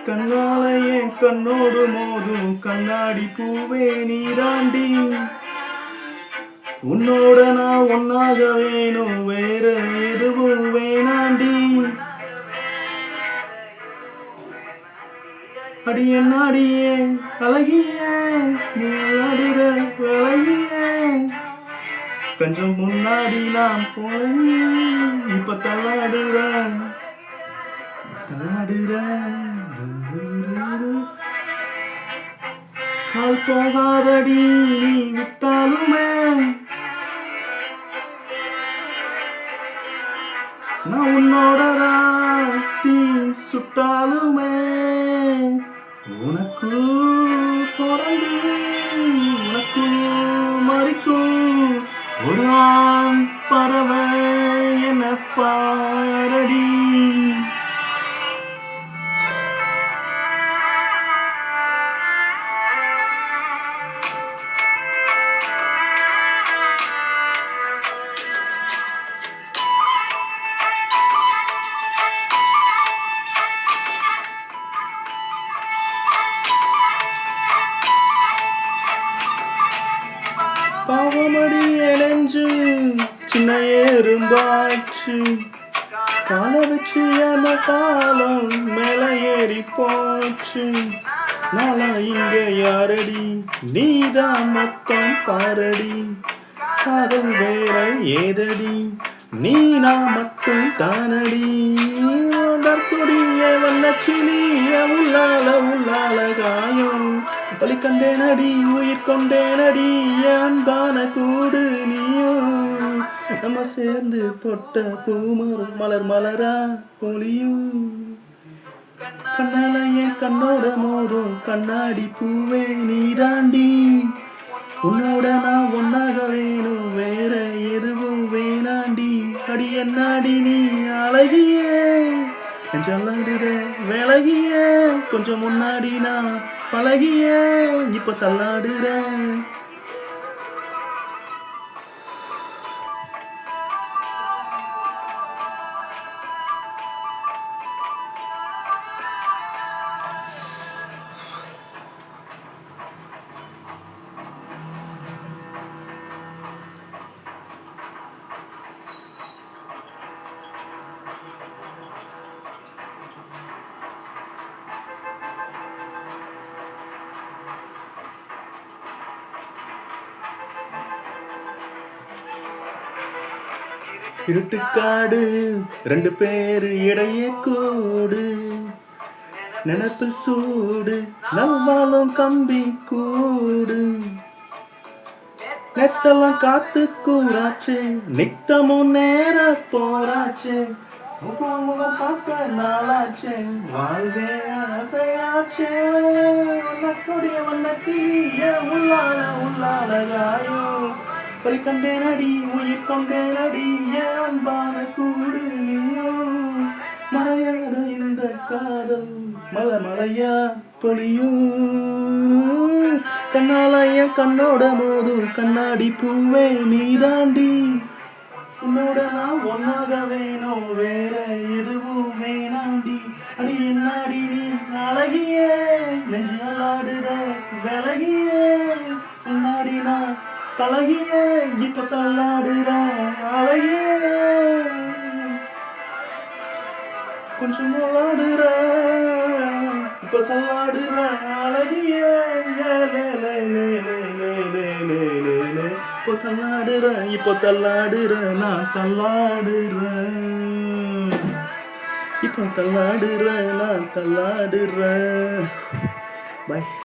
கண்ணாலையே கண்ணோடு மோதும் கண்ணாடி பூவே நீதாண்டி. உன்னோட நான் ஒன்னாக வேணும், வேற எதுவும் வேணாண்டி. அடியே நாடியே அழகியே நீ ஆடுற விலகியே. கொஞ்சம் முன்னாடி நான் போய் இப்ப தள்ளாடுற கால் போகாதடி நீ விட்டாலுமே. நான் உன்னோடதான் தீ சுட்டாலுமே. உனக்கு பிறந்து உனக்கு மறிக்கும் ஒரு ஆண் பறவை என பாரடி. பாவமடி நெஞ்சு சின்ன எறும்பாச்சு. கால வச்சு என காலம் மேல ஏறி போச்சு. நாளா இங்க யாரடி நீதான் மொத்தம் பாரடி. காதல் வேற ஏதடி நீ நான் மட்டும் தானடி. கொடிய வண்ணக்கிளிய உள்ளால உள்ளால காயம் வலி கண்டேனடி உயிர் கொண்டேனடி. அன்பான கூடு நீயும் நம்ம சேர்ந்து தொட்ட பூமரும் மலர் மலரா பொலியும். கண்ணால என் கண்ணோட மோதும் கண்ணாடி பூவே நீதாண்டி. உன்னோட நான் ஒன்னாக வேணும், வேற எதுவும் வேணாண்டி. அடி என்னாடி நீ அழகியே நெஞ்சல்லாடுற விலகிய. கொஞ்சம் முன்னாடி நான் பழகிய இப்ப தள்ளாடுற. இருட்டுக்காடு ரெண்டு பேரு இடையே கூடு. நினைப்பில் சூடு நம்மாலும் கம்பி கூடு. நெத்தெல்லாம் காத்து கூறாச்சு நித்தமும் நேர போராச்சு. முகம் பார்க்க நாளாச்சு வாழ்வே ஆசையாச்சு. கொடிய வண்ணக்கிளிய உள்ளால உள்ளால காயும் வலி கண்டேனடி உயிர் கொண்டேனடி. அன்பான கூடு மறையாத இந்த காதல் மலை மலையா பொலியும். கண்ணாலய கண்ணோட மோதும் கண்ணாடி பூவே நீதாண்டி. உன்னோட நான் ஒன்னாக வேணும், வேற எதுவும் வேணாண்டி. அடி என்னாடி நீ அழகியே நெஞ்சாடுற விலகியே. முன்னாடி நான் பழகியே இப்ப தள்ளாடுற அழகியே. கொஞ்சம் விளாடுற இப்ப தள்ளாடுற அழகியே. இப்ப தள்ளாடுற இப்ப தள்ளாடுற நான் தள்ளாடுற. இப்ப தள்ளாடுற நான் தள்ளாடுற. பை.